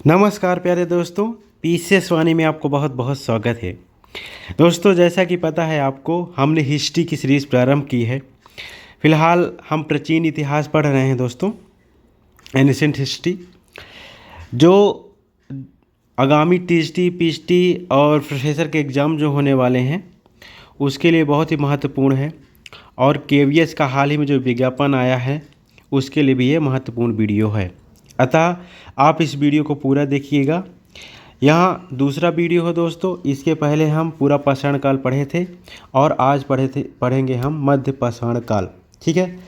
नमस्कार प्यारे दोस्तों, पीसीएस वाणी में आपको बहुत बहुत स्वागत है। दोस्तों, जैसा कि पता है आपको, हमने हिस्ट्री की सीरीज़ प्रारंभ की है। फिलहाल हम प्राचीन इतिहास पढ़ रहे हैं दोस्तों, एनिसेंट हिस्ट्री, जो आगामी टीएसटी, पीएचडी और प्रोफेसर के एग्ज़ाम जो होने वाले हैं उसके लिए बहुत ही महत्वपूर्ण है। और केवीएस का हाल ही में जो विज्ञापन आया है उसके लिए भी ये महत्वपूर्ण वीडियो है। अतः आप इस वीडियो को पूरा देखिएगा। यहाँ दूसरा वीडियो है दोस्तों, इसके पहले हम पूरा पाषाण काल पढ़े थे और आज पढ़ेंगे हम मध्य पाषाण काल। ठीक है,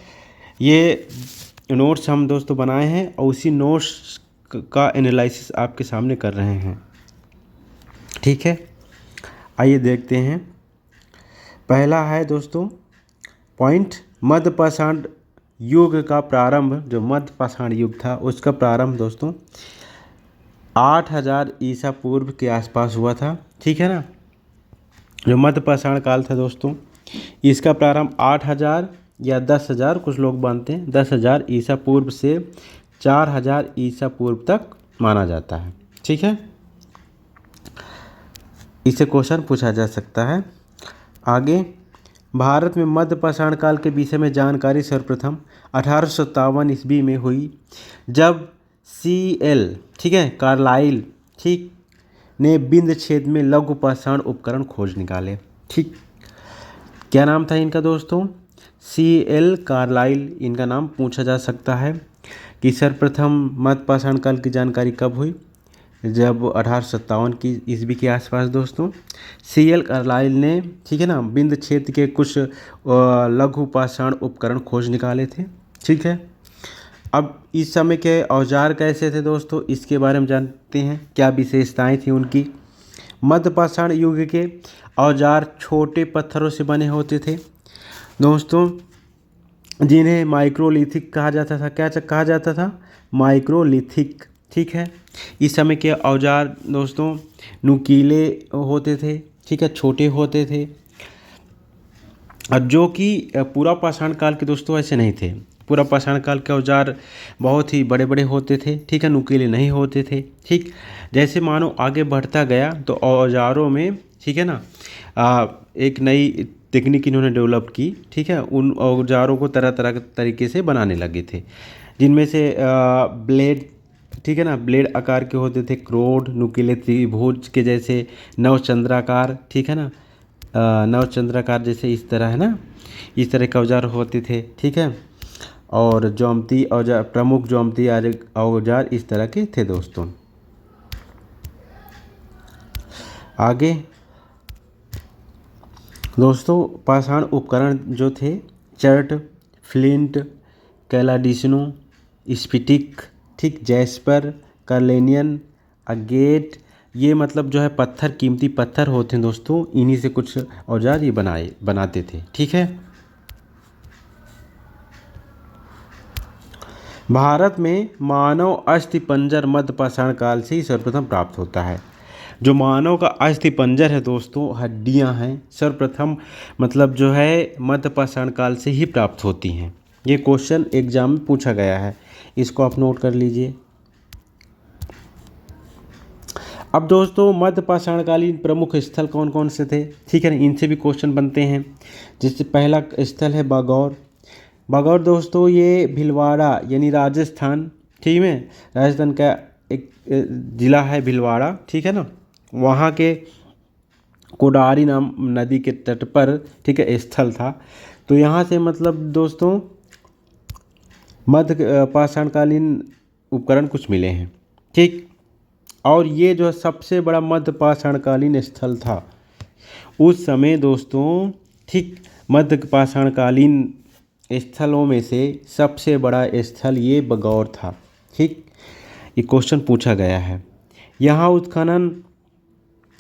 ये नोट्स हम दोस्तों बनाए हैं और उसी नोट्स का एनालिसिस आपके सामने कर रहे हैं। ठीक है, आइए देखते हैं। पहला है दोस्तों पॉइंट, मध्य पाषाण युग का प्रारंभ। जो मध्य पाषाण युग था उसका प्रारंभ दोस्तों 8000 ईसा पूर्व के आसपास हुआ था। ठीक है ना, जो मध्य पाषाण काल था दोस्तों, इसका प्रारंभ 8000 या 10,000, कुछ लोग मानते हैं 10,000 ईसा पूर्व से 4000 ईसा पूर्व तक माना जाता है। ठीक है, इससे क्वेश्चन पूछा जा सकता है। आगे, भारत में मध्य पाषाण काल के विषय में जानकारी सर्वप्रथम 1857 ईस्वी में हुई, जब CL, ठीक है, कार्लाइल, ठीक, ने बिंद छेद में लघु पाषाण उपकरण खोज निकाले। ठीक, क्या नाम था इनका दोस्तों? CL कार्लाइल इनका नाम पूछा जा सकता है कि सर्वप्रथम मध्य पाषाण काल की जानकारी कब हुई, जब 1857 की ईस्वी के आसपास दोस्तों CL कार्लाइल ने, ठीक है ना, बिंद क्षेत्र के कुछ लघु पाषाण उपकरण खोज निकाले थे। ठीक है, अब इस समय के औजार कैसे थे दोस्तों, इसके बारे में जानते हैं, क्या विशेषताएं थी उनकी। मध्य पाषाण युग के औजार छोटे पत्थरों से बने होते थे दोस्तों, जिन्हें माइक्रोलिथिक कहा जाता था। क्या कहा जाता था? माइक्रोलिथिक। ठीक है, इस समय के औजार दोस्तों नुकीले होते थे, ठीक है, छोटे होते थे, और जो कि पूरा पाषाण काल के दोस्तों ऐसे नहीं थे। पूरा पाषाण काल के औजार बहुत ही बड़े बड़े होते थे, ठीक है, नुकीले नहीं होते थे। ठीक, जैसे मानो आगे बढ़ता गया तो औजारों में, ठीक है ना, एक नई टेक्निक इन्होंने डेवलप की। ठीक है, उन औजारों को तरह तरह के तरीके से बनाने लगे थे, जिनमें से ब्लेड, ठीक है ना, ब्लेड आकार के होते थे, क्रोड, नुकीले त्रिभुज के जैसे, नवचंद्राकार, ठीक है ना, नवचंद्राकार जैसे, इस तरह है ना, इस तरह के औजार होते थे। ठीक है, और ज्यामिति औजार, प्रमुख ज्यामिति औजार इस तरह के थे दोस्तों। आगे दोस्तों, पाषाण उपकरण जो थे, चर्ट, फ्लिंट, कैलाडिसनो, स्फटिक, ठीक, जैस्पर, कार्लेनियन, अगेट, ये मतलब जो है पत्थर, कीमती पत्थर होते हैं दोस्तों, इन्हीं से कुछ औजार ये बनाते थे। ठीक है, भारत में मानव अस्थिपंजर मध्य पाषाण काल से ही सर्वप्रथम प्राप्त होता है। जो मानव का अस्थिपंजर है दोस्तों, हड्डियां हैं, सर्वप्रथम मतलब जो है मध्य पाषाण काल से ही प्राप्त होती हैं। ये क्वेश्चन एग्जाम में पूछा गया है, इसको आप नोट कर लीजिए। अब दोस्तों, मध्य पाषाणकालीन प्रमुख स्थल कौन कौन से थे, ठीक है ना, इनसे भी क्वेश्चन बनते हैं। जिससे पहला स्थल है बागौर। बागौर दोस्तों ये भीलवाड़ा यानी राजस्थान, ठीक है, राजस्थान का एक ज़िला है भीलवाड़ा, ठीक है ना, वहाँ के कोडारी नाम नदी के तट पर, ठीक है, स्थल था। तो यहाँ से मतलब दोस्तों मध्य पाषाणकालीन उपकरण कुछ मिले हैं। ठीक, और ये जो सबसे बड़ा मध्य पाषाणकालीन स्थल था उस समय दोस्तों, ठीक, मध्य पाषाणकालीन स्थलों में से सबसे बड़ा स्थल ये बगौर था। ठीक, ये क्वेश्चन पूछा गया है। यहाँ उत्खनन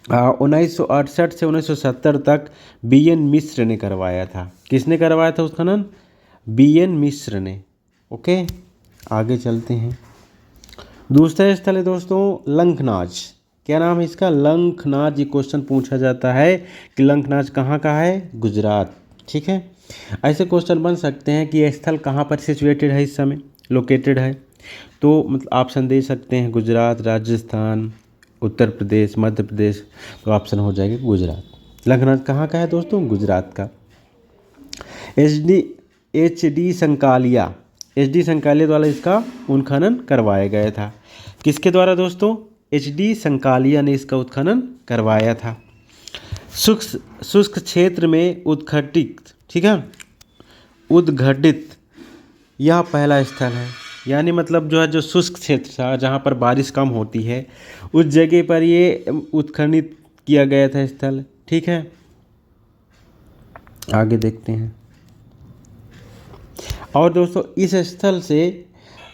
1968 से 1970 तक BN मिश्र ने करवाया था। किसने करवाया था उत्खनन? BN मिश्र ने। ओके, आगे चलते हैं। दूसरा स्थल है दोस्तों लंकनाज। क्या नाम है इसका? लंकनाज। ये क्वेश्चन पूछा जाता है कि लंकनाज कहाँ का है? गुजरात। ठीक है, ऐसे क्वेश्चन बन सकते हैं कि यह स्थल कहाँ पर सिचुएटेड है, इस समय लोकेटेड है। तो मतलब ऑप्शन दे सकते हैं गुजरात, राजस्थान, उत्तर प्रदेश, मध्य प्रदेश। तो ऑप्शन हो जाएगा गुजरात। लखनऊ कहाँ का है दोस्तों? गुजरात का। एच डी संकालिया, द्वारा इसका उत्खनन करवाया गया था। किसके द्वारा दोस्तों? एच डी संकालिया ने इसका उत्खनन करवाया था। शुष्क क्षेत्र में उद्घटित, ठीक है, उद्घटित यह पहला स्थल है। यानी मतलब जो है, जो शुष्क क्षेत्र था जहाँ पर बारिश कम होती है, उस जगह पर ये उत्खनन किया गया था स्थल। ठीक है, आगे देखते हैं। और दोस्तों इस स्थल से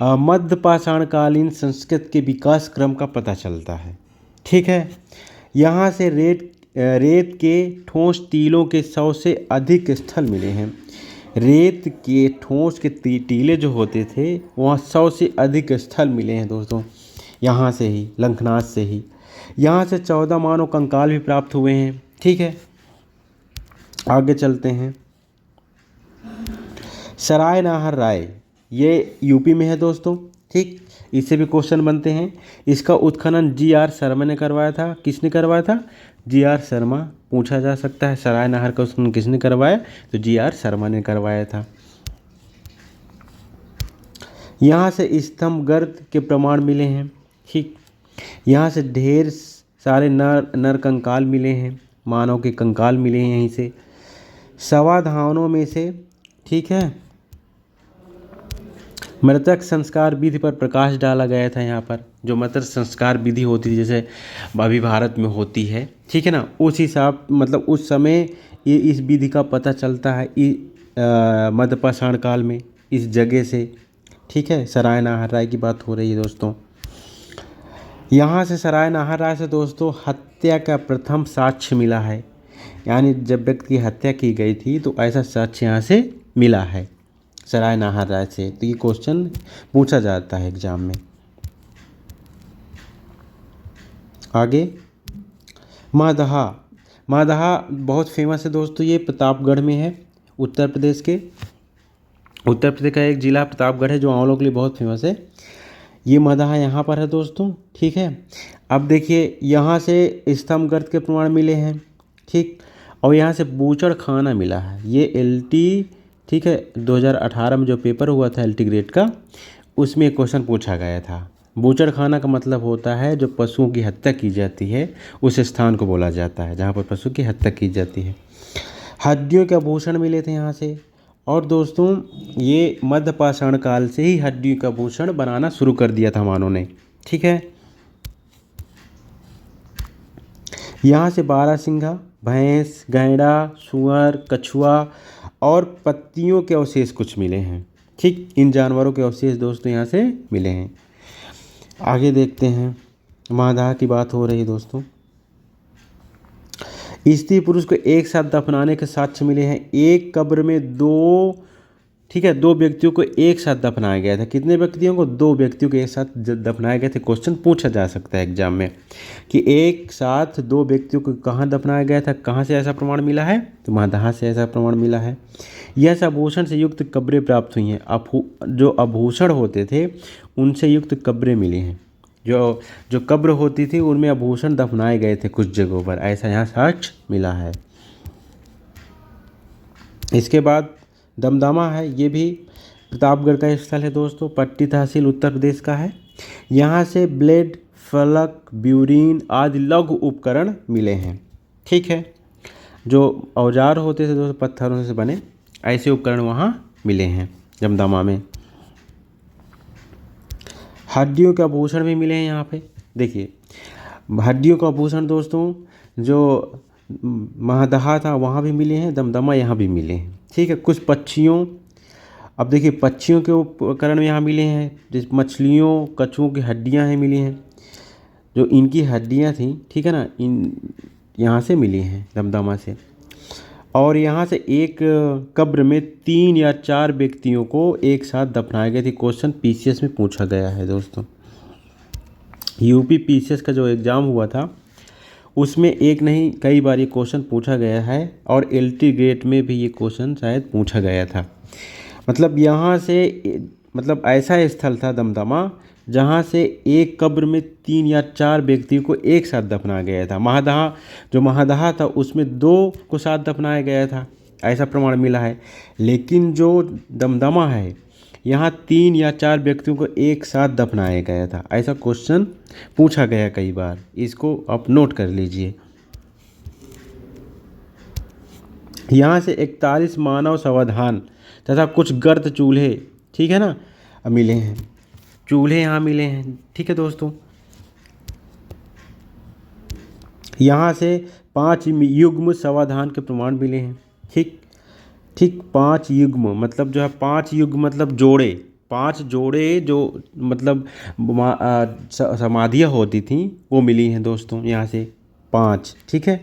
मध्य पाषाणकालीन संस्कृत के विकास क्रम का पता चलता है। ठीक है, यहाँ से रेत के ठोस टीलों के 100 से अधिक स्थल मिले हैं। रेत के ठोस के टीले जो होते थे वहाँ 100 से अधिक स्थल मिले हैं दोस्तों, यहाँ से ही, लंकनाथ से ही। यहाँ से 14 मानव कंकाल भी प्राप्त हुए हैं। ठीक है, आगे चलते हैं। सराय नाहर राय, ये यूपी में है दोस्तों। ठीक, इससे भी क्वेश्चन बनते हैं। इसका उत्खनन जी.आर. शर्मा ने करवाया था। किसने करवाया था? जी.आर. शर्मा। पूछा जा सकता है सराय नाहर का उत्खनन किसने करवाया? तो जी.आर. शर्मा ने करवाया था। यहाँ से स्तंभ गर्त के प्रमाण मिले हैं। ठीक, यहाँ से ढेर सारे नर कंकाल मिले हैं, मानव के कंकाल मिले हैं यहीं से। शवाधानों में से, ठीक है, मृतक संस्कार विधि पर प्रकाश डाला गया था। यहाँ पर जो मृतक संस्कार विधि होती थी, जैसे अभी भारत में होती है, ठीक है ना, उस हिसाब मतलब उस समय ये इस विधि का पता चलता है मध्य पाषाण काल में इस जगह से। ठीक है, सराय नाहर राय की बात हो रही है दोस्तों। यहाँ से सराय नाहर राय से दोस्तों हत्या का प्रथम साक्ष्य मिला है। यानी जब व्यक्ति की हत्या की गई थी तो ऐसा साक्ष्य यहाँ से मिला है सराय नाहर राय से। तो ये क्वेश्चन पूछा जाता है एग्जाम में। आगे मादहा, बहुत फेमस है दोस्तों। ये प्रतापगढ़ में है, उत्तर प्रदेश का एक जिला प्रतापगढ़ है जो आंवलों के लिए बहुत फेमस है। ये मदहा यहाँ पर है दोस्तों। ठीक है, अब देखिए यहाँ से स्तंभ गर्त के प्रमाण मिले हैं। ठीक, और यहाँ से बूचड़ खाना मिला है। ये LT, ठीक है, 2018 में जो पेपर हुआ था LT ग्रेड का, उसमें एक क्वेश्चन पूछा गया था। बूचड़ खाना का मतलब होता है जो पशुओं की हत्या की जाती है उस स्थान को बोला जाता है जहाँ पर पशु की हत्या की जाती है। हड्डियों के आभूषण मिले थे यहाँ से। और दोस्तों ये मध्य पाषाण काल से ही हड्डियों का आभूषण बनाना शुरू कर दिया था मानव ने। ठीक है, यहाँ से बारहसिंघा, भैंस, गैंडा, सुअर, कछुआ और पत्तियों के अवशेष कुछ मिले हैं। ठीक, इन जानवरों के अवशेष दोस्तों यहाँ से मिले हैं। आगे देखते हैं, मादहा की बात हो रही है दोस्तों। स्त्री पुरुष को एक साथ दफनाने के साक्ष्य मिले हैं। एक कब्र में दो, ठीक है, 2 व्यक्तियों को एक साथ दफनाया गया था। कितने व्यक्तियों को? 2 व्यक्तियों को एक साथ दफनाए गए थे। क्वेश्चन पूछा जा सकता है एग्जाम में कि एक साथ 2 व्यक्तियों को कहाँ दफनाया गया था, कहाँ से ऐसा प्रमाण मिला है? तो मादहा से ऐसा प्रमाण मिला है। यह आभूषण से युक्त कब्रें प्राप्त हुई हैं। जो आभूषण होते थे उनसे युक्त कब्रें मिली हैं। जो कब्र होती थी उनमें आभूषण दफनाए गए थे कुछ जगहों पर, ऐसा यहाँ साक्ष्य मिला है। इसके बाद दमदमा है, ये भी प्रतापगढ़ का स्थल है दोस्तों। पट्टी तहसील उत्तर प्रदेश का है। यहाँ से ब्लेड, फलक, ब्यूरीन आदि लघु उपकरण मिले हैं। ठीक है, जो औजार होते थे दोस्तों पत्थरों से बने, ऐसे उपकरण वहाँ मिले हैं दमदमा में। हड्डियों के आभूषण भी मिले हैं यहाँ पे। देखिए हड्डियों का आभूषण दोस्तों जो मादहा था वहाँ भी मिले हैं, दमदमा यहाँ भी मिले हैं। ठीक है, कुछ पक्षियों, अब देखिए पक्षियों के उपकरण यहाँ मिले हैं, जैसे मछलियों, कछुओं की हड्डियाँ हैं मिली हैं, जो इनकी हड्डियाँ थी, ठीक है ना, इन यहाँ से मिली हैं दमदमा से। और यहाँ से एक कब्र में 3 या 4 व्यक्तियों को एक साथ दफनाए गए थे। क्वेश्चन PCS में पूछा गया है दोस्तों। UP PCS का जो एग्ज़ाम हुआ था उसमें एक नहीं कई बार ये क्वेश्चन पूछा गया है, और LT ग्रेड में भी ये क्वेश्चन शायद पूछा गया था। मतलब यहाँ से मतलब ऐसा स्थल था दमदमा जहाँ से एक कब्र में 3 या 4 व्यक्तियों को एक साथ दफनाया गया था। महादाह जो महादाह था उसमें 2 को साथ दफनाया गया था, ऐसा प्रमाण मिला है। लेकिन जो दमदमा है यहाँ 3 या 4 व्यक्तियों को एक साथ दफनाया गया था, ऐसा क्वेश्चन पूछा गया कई बार, इसको आप नोट कर लीजिए। यहाँ से 41 मानव समाधान तथा कुछ गर्त चूल्हे, ठीक है ना, मिले हैं, चूल्हे यहाँ मिले हैं, ठीक है दोस्तों। यहाँ से 5 युग्म समाधान के प्रमाण मिले हैं, ठीक ठीक 5 युग्म मतलब जो है 5 युग्म मतलब जोड़े, 5 जोड़े जो मतलब समाधियाँ होती थी वो मिली हैं दोस्तों यहाँ से 5, ठीक है।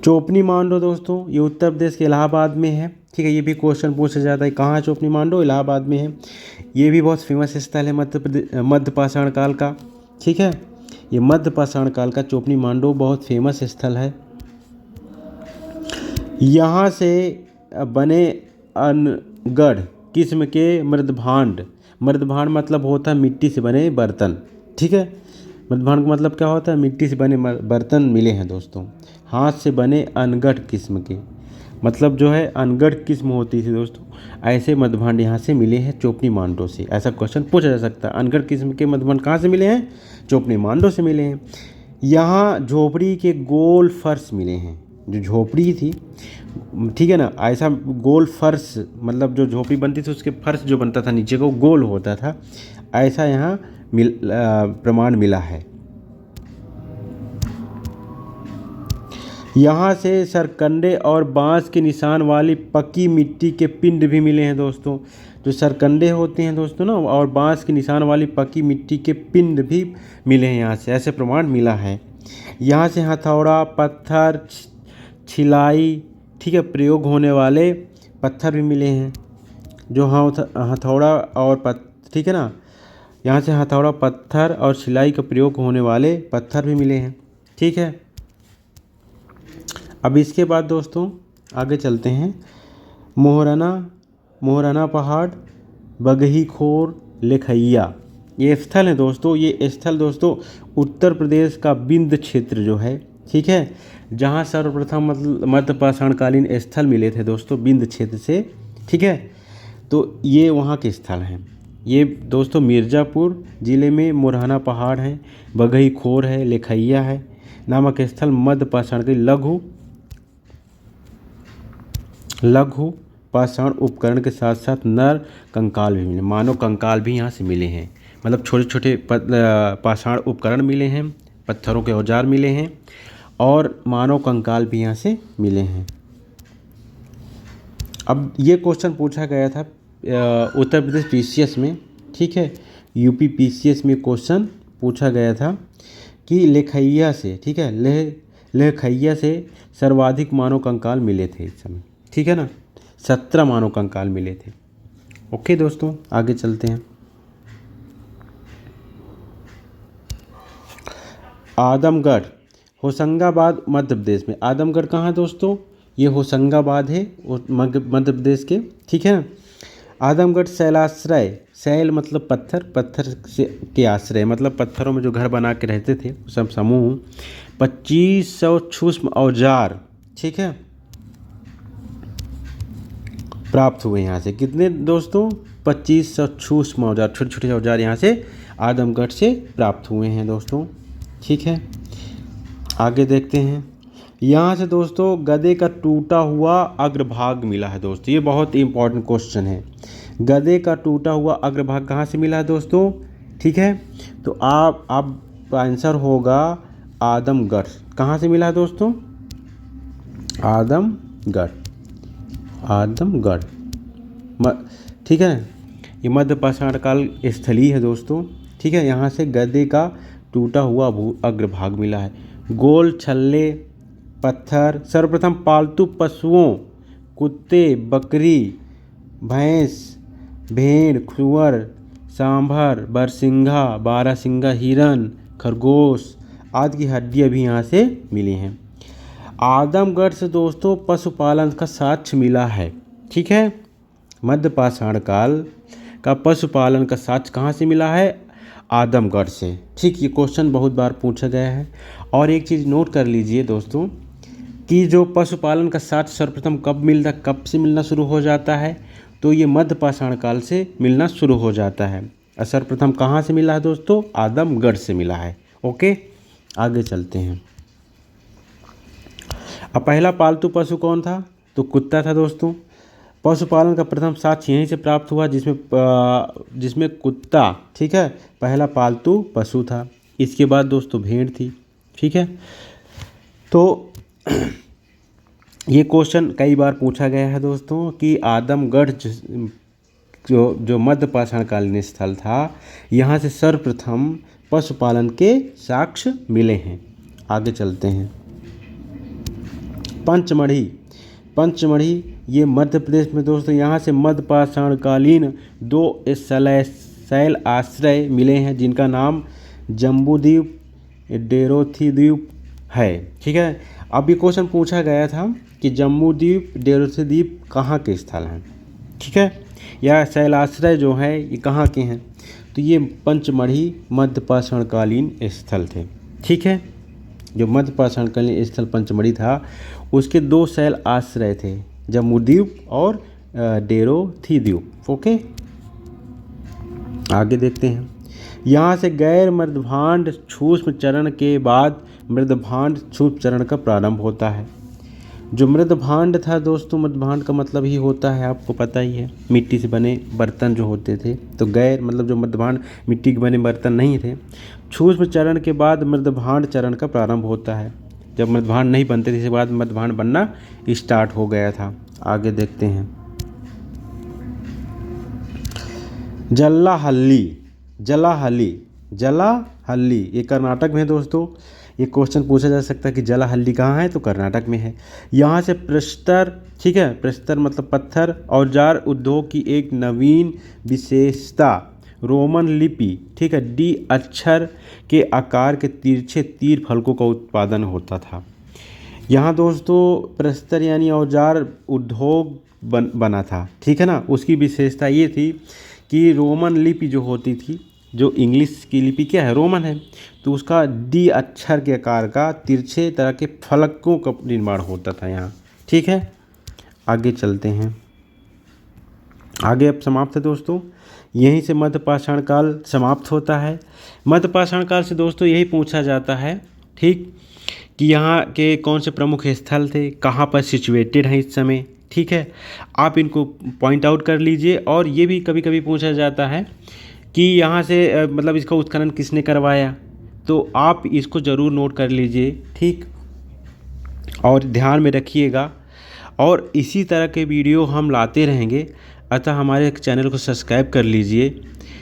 चोपनी मांडो दोस्तों ये उत्तर प्रदेश के इलाहाबाद में है, ठीक है। ये भी क्वेश्चन पूछा जाता है, कहाँ है चोपनी मांडो, इलाहाबाद में है। ये भी बहुत फेमस स्थल है मध्य पाषाण काल का, ठीक है। ये मध्य पाषाण काल का चोपनी मांडो बहुत फेमस स्थल है। यहाँ से बने अनगढ़ किस्म के मृदभांड, मृदभांड मतलब होता है मिट्टी से बने बर्तन, ठीक है। मृदभांड का मतलब क्या होता है, मिट्टी से बने बर्तन मिले हैं दोस्तों। हाथ से बने अनगढ़ किस्म के, मतलब जो है अनगढ़ किस्म होती थी दोस्तों, ऐसे मृदभांड यहाँ से मिले हैं चोपनी मांडो से, ऐसा क्वेश्चन पूछा जा सकता है। अनगढ़ किस्म के मृदभांड कहाँ से मिले हैं, चोपनी मांडो से मिले हैं। यहाँ झोपड़ी के गोल फर्श मिले हैं, जो झोपड़ी थी, ठीक है ना, ऐसा गोल फर्श मतलब जो झोपड़ी बनती थी उसके फर्श जो बनता था नीचे को गोल होता था, ऐसा यहाँ प्रमाण मिला है। यहाँ से सरकंडे और बांस के निशान वाली पक्की मिट्टी के पिंड भी मिले हैं दोस्तों। जो सरकंडे होते हैं दोस्तों ना, और बांस के निशान वाली पक्की मिट्टी के पिंड भी मिले हैं यहाँ से, ऐसे प्रमाण मिला है। यहाँ से हथौड़ा, पत्थर, छिलाई, ठीक है, प्रयोग होने वाले पत्थर भी मिले हैं, जो हथौड़ा और ठीक है ना, यहाँ से हथौड़ा, पत्थर और सिलाई का प्रयोग होने वाले पत्थर भी मिले हैं, ठीक है। अब इसके बाद दोस्तों आगे चलते हैं। मोहराना पहाड़, बगही खोर, लेखैया, ये स्थल है दोस्तों। ये स्थल दोस्तों उत्तर प्रदेश का विंध्य क्षेत्र जो है, ठीक है, जहाँ सर्वप्रथम मतलब मध्य पाषाणकालीन स्थल मिले थे दोस्तों विंध्य क्षेत्र से, ठीक है। तो ये वहाँ के स्थल हैं। ये दोस्तों मिर्ज़ापुर ज़िले में मोरहाना पहाड़ है, बगही खोर है, लेखैया है नामक स्थल मध्य पाषाण के लघु पाषाण उपकरण के साथ साथ नर कंकाल भी मिले, मानव कंकाल भी यहाँ से मिले हैं, मतलब छोटे छोटे पाषाण उपकरण मिले हैं, पत्थरों के औजार मिले हैं और मानव कंकाल भी यहाँ से मिले हैं। अब ये क्वेश्चन पूछा गया था उत्तर प्रदेश पीसीएस में, ठीक है, यूपी पीसीएस में क्वेश्चन पूछा गया था कि लेखैया से, ठीक है, लेखैया से सर्वाधिक मानव कंकाल मिले थे इस समय, ठीक है ना, 17 मानव कंकाल मिले थे। ओके दोस्तों आगे चलते हैं। आदमगढ़ होशंगाबाद मध्य प्रदेश में, आदमगढ़ कहाँ है दोस्तों, ये होशंगाबाद है मध्य प्रदेश के, ठीक है ना। आदमगढ़ शैलाश्रय, शैल मतलब पत्थर, पत्थर से के आश्रय मतलब पत्थरों में जो घर बना के रहते थे सब समूह, 2500 सूक्ष्म औजार, ठीक है, प्राप्त हुए यहाँ से। कितने दोस्तों, 2500 सूक्ष्म औजार, छोटे छोटे औजार यहाँ से आदमगढ़ से प्राप्त हुए हैं दोस्तों, ठीक है। आगे देखते हैं। यहाँ से दोस्तों गधे का टूटा हुआ अग्रभाग मिला है दोस्तों, ये बहुत इंपॉर्टेंट क्वेश्चन है। गधे का टूटा हुआ अग्रभाग कहाँ से मिला है दोस्तों, ठीक है, तो आप आंसर होगा आदमगढ़। कहाँ से मिला है दोस्तों, आदमगढ़, आदमगढ़, ठीक है। ये मध्य पाषाण काल स्थली है दोस्तों, ठीक है। यहाँ से गधे का टूटा हुआ अग्रभाग मिला है। गोल छल्ले पत्थर सर्वप्रथम पालतू पशुओं, कुत्ते, बकरी, भैंस, भेड़, सुअर, सांभर, बरसिंघा, बारहसिंगा, हिरन, खरगोश आदि की हड्डियाँ भी यहाँ से मिली हैं। आदमगढ़ से दोस्तों पशुपालन का साक्ष्य मिला है। ठीक है, मध्य पाषाण काल का पशुपालन का साक्ष्य कहाँ से मिला है? आदमगढ़ से। ठीक, ये क्वेश्चन बहुत बार पूछा गया है। और एक चीज़ नोट कर लीजिए दोस्तों कि जो पशुपालन का साक्ष्य सर्वप्रथम कब से मिलना शुरू हो जाता है? तो ये मध्य पाषाण काल से मिलना शुरू हो जाता है। और सर्वप्रथम कहाँ से मिला है दोस्तों? आदमगढ़ से मिला है। ओके, आगे चलते हैं। अब पहला पालतू पशु कौन था? तो कुत्ता था दोस्तों। पशुपालन का प्रथम साक्ष्य यहीं से प्राप्त हुआ जिसमें कुत्ता, ठीक है, पहला पालतू पशु था। इसके बाद दोस्तों भेड़ थी। ठीक है, तो ये क्वेश्चन कई बार पूछा गया है दोस्तों कि आदमगढ़ जो मध्य पाषाणकालीन स्थल था, यहाँ से सर्वप्रथम पशुपालन के साक्ष्य मिले हैं। आगे चलते हैं। पंचमढ़ी ये मध्य प्रदेश में दोस्तों, यहाँ से मध्य पाषाणकालीन 2 शैल आश्रय मिले हैं जिनका नाम जम्बूद्वीप, डेरोथी द्वीप है। ठीक है, अब ये क्वेश्चन पूछा गया था कि जम्बूद्वीप, डेरोथी द्वीप कहाँ के स्थल हैं। ठीक है, यह शैलाश्रय जो है ये कहाँ के हैं? तो ये पंचमढ़ी मध्य पाषाणकालीन स्थल थे। ठीक है, जो मध्य पाषाणकालीन स्थल पंचमढ़ी था उसके 2 शैल आश्रय थे, जम्बूद्वीप और डेरोथी द्वीप। ओके, आगे देखते हैं। यहाँ से गैर मृदभांड सूक्ष्म चरण के बाद मृदभांड सूक्ष्म चरण का प्रारंभ होता है। जो मृदभांड था दोस्तों, मृदभांड का मतलब ही होता है, आपको पता ही है, मिट्टी से बने बर्तन जो होते थे। तो गैर मतलब जो मृदभांड मिट्टी के बने बर्तन नहीं थे। सूक्ष्म चरण के बाद मृदभांड चरण का प्रारंभ होता है। जब मृदभांड नहीं बनते थे, इसके बाद मृदभांड बनना स्टार्ट हो गया था। आगे देखते हैं। जलाहल्ली ये कर्नाटक में है दोस्तों। ये क्वेश्चन पूछा जा सकता है कि जलाहल्ली कहाँ है? तो कर्नाटक में है। यहाँ से प्रस्तर, ठीक है, प्रस्तर मतलब पत्थर, औजार उद्योग की एक नवीन विशेषता रोमन लिपि, ठीक है, डी अक्षर के आकार के तिरछे तीर फलकों का उत्पादन होता था। यहाँ दोस्तों प्रस्तर यानी औजार उद्योग बना था। ठीक है ना, उसकी विशेषता ये थी कि रोमन लिपि जो होती थी, जो इंग्लिश की लिपि क्या है? रोमन है, तो उसका डी अक्षर के आकार का तिरछे तरह के फलकों का निर्माण होता था यहाँ। ठीक है, आगे चलते हैं। आगे अब समाप्त है दोस्तों, यहीं से मध्य पाषाण काल समाप्त होता है। मध्य पाषाण काल से दोस्तों यही पूछा जाता है, ठीक, कि यहाँ के कौन से प्रमुख स्थल थे, कहाँ पर सिचुएटेड हैं इस समय। ठीक है, आप इनको पॉइंट आउट कर लीजिए। और ये भी कभी कभी पूछा जाता है कि यहाँ से मतलब इसका उत्खनन किसने करवाया, तो आप इसको ज़रूर नोट कर लीजिए। ठीक, और ध्यान में रखिएगा। और इसी तरह के वीडियो हम लाते रहेंगे, अतः हमारे चैनल को सब्सक्राइब कर लीजिए।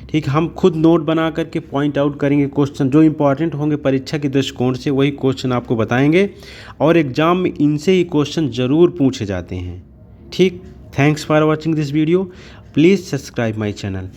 ठीक, हम खुद नोट बना करके पॉइंट आउट करेंगे क्वेश्चन जो इंपॉर्टेंट होंगे परीक्षा के दृष्टिकोण से, वही क्वेश्चन आपको बताएंगे। और एग्ज़ाम में इनसे ही क्वेश्चन ज़रूर पूछे जाते हैं। ठीक, thanks for watching this video, please subscribe my channel.